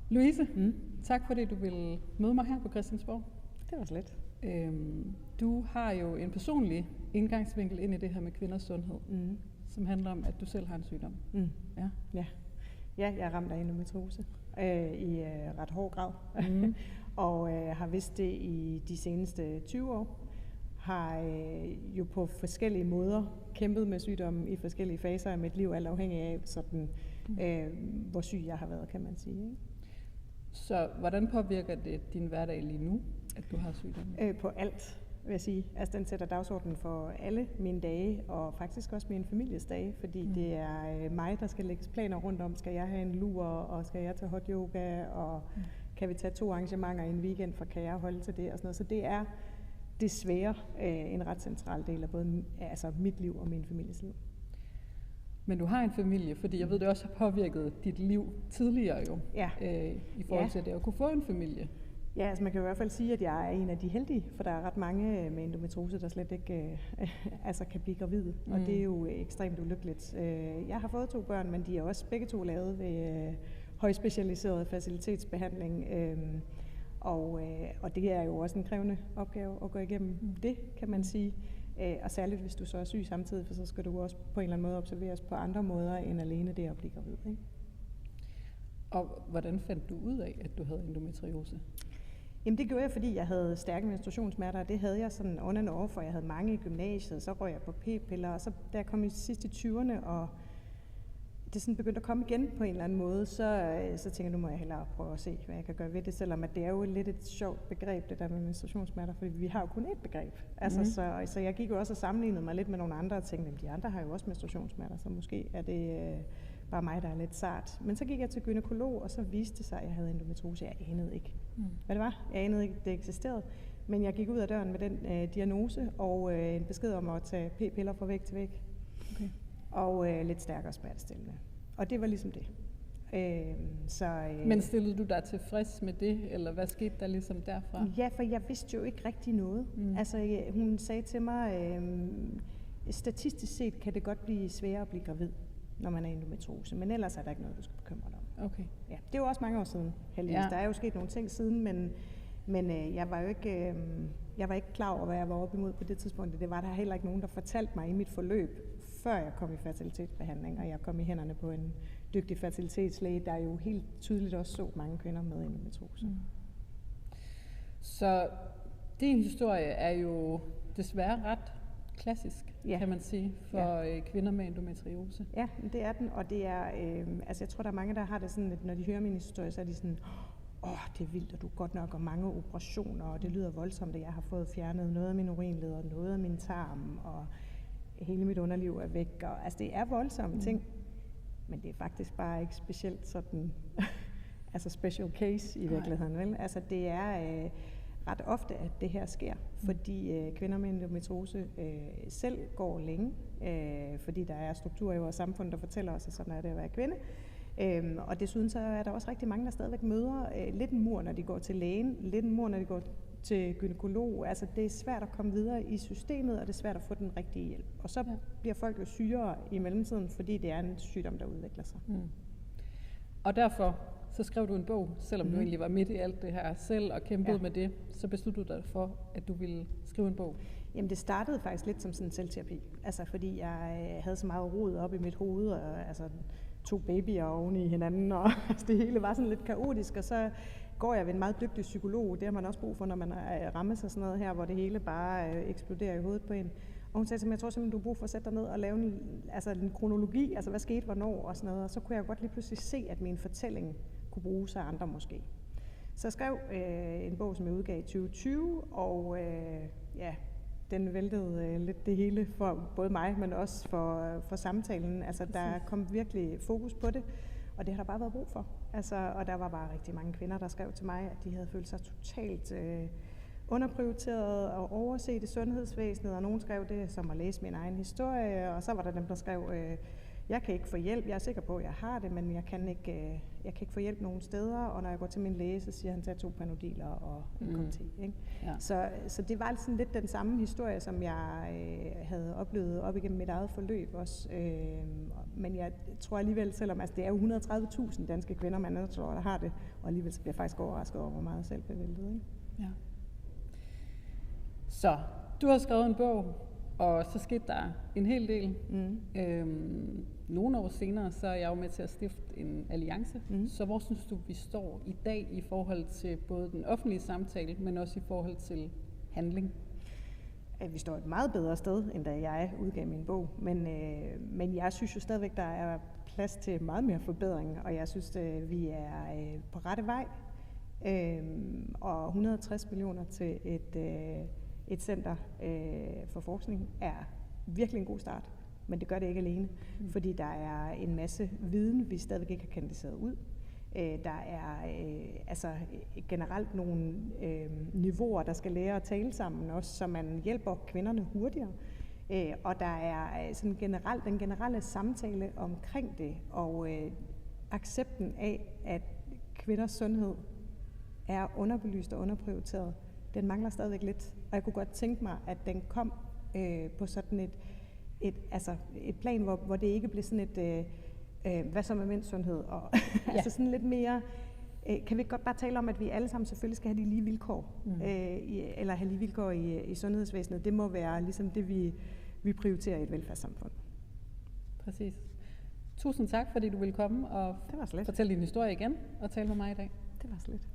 Louise, tak fordi du ville møde mig her på Christiansborg. Det var slet. Du har jo en personlig indgangsvinkel ind i det her med kvinders sundhed, som handler om, at du selv har en sygdom. Ja, jeg er ramt af endometriose i ret hård grad, og har vidst det i de seneste 20 år. Har jo på forskellige måder kæmpet med sygdommen i forskellige faser af mit liv, alt afhængig af sådan, hvor syg jeg har været, kan man sige. Ikke? Så hvordan påvirker det din hverdag lige nu, at du har sygdommen? På alt, vil jeg sige. Altså, den sætter dagsordenen for alle mine dage, og faktisk også min families dage, fordi det er mig, der skal lægges planer rundt om. Skal jeg have en lur, og skal jeg tage hot yoga, og kan vi tage 2 arrangementer i en weekend, for kan jeg holde til det, og sådan noget. Så det er desværre en ret central del af både mit liv og min families liv. Men du har en familie, fordi jeg ved, det også har påvirket dit liv tidligere jo, i forhold til det at kunne få en familie. Ja, altså man kan i hvert fald sige, at jeg er en af de heldige, for der er ret mange med endometriose, der slet ikke kan blive gravide, og det er jo ekstremt ulykkeligt. Jeg har fået 2 børn, men de er også begge 2 lavet ved højspecialiseret facilitetsbehandling, og det er jo også en krævende opgave at gå igennem det, kan man sige. Og særligt hvis du så er syg samtidig, for så skal du også på en eller anden måde observeres på andre måder end alene det at blive gravid. Ikke? Og hvordan fandt du ud af, at du havde endometriose? Jamen det gjorde jeg, fordi jeg havde stærke menstruationssmerter, og det havde jeg sådan on and off, og jeg havde mange i gymnasiet, så røg jeg på p-piller, og så da jeg kom i sidst i 20'erne, og det sådan begyndte at komme igen på en eller anden måde, så tænkte jeg, nu må jeg hellere prøve at se, hvad jeg kan gøre ved det, selvom at det er jo lidt et sjovt begreb, det der med menstruationssmerter, fordi vi har jo kun ét begreb. Altså, så jeg gik jo også og sammenlignede mig lidt med nogle andre og tænkte, at de andre har jo også menstruationssmerter, så måske er det bare mig, der er lidt sart. Men så gik jeg til gynækolog, og så viste det sig, at jeg havde endometriose. Jeg anede ikke, hvad det var. Jeg anede ikke, det eksisterede. Men jeg gik ud af døren med den diagnose og en besked om at tage p-piller fra væg til væg. Okay. Og lidt stærkere smertestillende. Og det var ligesom det. Men stillede du dig tilfreds med det, eller hvad skete der ligesom derfra? Ja, for jeg vidste jo ikke rigtig noget. Altså, hun sagde til mig, statistisk set kan det godt blive sværere at blive gravid, når man er endometriose, men ellers er der ikke noget, du skal bekymre dig om. Okay. Ja, det er jo også mange år siden, heldigvis. Ja. Der er jo sket nogle ting siden, men jeg var jo ikke, jeg var ikke klar over, hvad jeg var oppe imod på det tidspunkt. Det var der heller ikke nogen, der fortalte mig i mit forløb, før jeg kom i fertilitetsbehandling, og jeg kom i hænderne på en dygtig fertilitetslæge, der jo helt tydeligt også så mange kvinder med endometriose. Så din historie er jo desværre ret klassisk, kan man sige, for kvinder med endometriose. Ja, det er den, og det er, jeg tror, der er mange, der har det sådan, at når de hører min historie, så er de sådan, det er vildt, og du godt nok og mange operationer, og det lyder voldsomt, at jeg har fået fjernet noget af min urinleder, noget af min tarm, og hele mit underliv er væk. Og, altså, det er voldsomme ting, men det er faktisk bare ikke specielt sådan, special case i virkeligheden. Vel? Altså, det er ret ofte, at det her sker, fordi kvinder med endometriose selv går længe, fordi der er strukturer i vores samfund, der fortæller os, at sådan er det at være kvinde. Og desuden så er der også rigtig mange, der stadigvæk møder lidt en mur, når de går til lægen, lidt en mur, når de går til gynækolog. Altså det er svært at komme videre i systemet, og det er svært at få den rigtige hjælp. Og så bliver folk jo sygere i mellemtiden, fordi det er en sygdom, der udvikler sig. Og derfor så skrev du en bog, selvom du egentlig var midt i alt det her selv og kæmpede med det, så besluttede du dig for, at du ville skrive en bog. Jamen det startede faktisk lidt som sådan en selvterapi, altså fordi jeg havde så meget rod op i mit hoved, og 2 babyer oven i hinanden, og det hele var sådan lidt kaotisk, og så går jeg ved en meget dygtig psykolog, det har man også brug for, når man rammer sig sådan noget her, hvor det hele bare eksploderer i hovedet på en. Og hun sagde til mig, jeg tror simpelthen, du har brug for at sætte dig ned og lave en kronologi, altså hvad skete, hvornår og sådan noget, og så kunne jeg godt lige pludselig se, at min fortælling kunne bruges af andre måske. Så jeg skrev en bog, som jeg udgav i 2020, og den væltede lidt det hele for både mig, men også for samtalen. Altså, der kom virkelig fokus på det, og det har der bare været brug for. Altså, og der var bare rigtig mange kvinder, der skrev til mig, at de havde følt sig totalt underprioriteret og overset i sundhedsvæsenet, og nogen skrev det som at læse min egen historie, og så var der dem, der skrev, jeg kan ikke få hjælp. Jeg er sikker på, at jeg har det, men jeg kan ikke få hjælp nogen steder. Og når jeg går til min læge, så siger han, tag 2 Panodiler og en kop te. Ikke? Ja. Så det var sådan lidt den samme historie, som jeg havde oplevet op igennem mit eget forløb også. Men jeg tror alligevel, selvom altså, det er jo 130.000 danske kvinder, man tror, der har det, og alligevel så bliver jeg faktisk overrasket over, hvor meget selvbevældet. Ikke? Ja. Så du har skrevet en bog, og så skete der en hel del. Nogle år senere, så er jeg jo med til at stifte en alliance. Så hvor synes du, vi står i dag i forhold til både den offentlige samtale, men også i forhold til handling? Vi står et meget bedre sted, end da jeg udgav min bog. Men jeg synes jo stadigvæk, der er plads til meget mere forbedring, og jeg synes, vi er på rette vej. Og 160 millioner til et center for forskning er virkelig en god start, men det gør det ikke alene, fordi der er en masse viden, vi stadigvæk ikke har kanaliseret ud. Der er generelt nogle niveauer, der skal lære at tale sammen også, så man hjælper kvinderne hurtigere. Og der er sådan den generelle samtale omkring det, og accepten af, at kvinders sundhed er underbelyst og underprioriteret, den mangler stadigvæk lidt. Og jeg kunne godt tænke mig, at den kom på sådan et plan, hvor det ikke blev sådan et, hvad så med mænds sundhed? Og altså sådan lidt mere, kan vi ikke godt bare tale om, at vi alle sammen selvfølgelig skal have de lige vilkår, eller have lige vilkår i sundhedsvæsenet. Det må være ligesom det, vi prioriterer i et velfærdssamfund. Præcis. Tusind tak, fordi du ville komme og fortælle din historie igen og tale med mig i dag. Det var så lidt.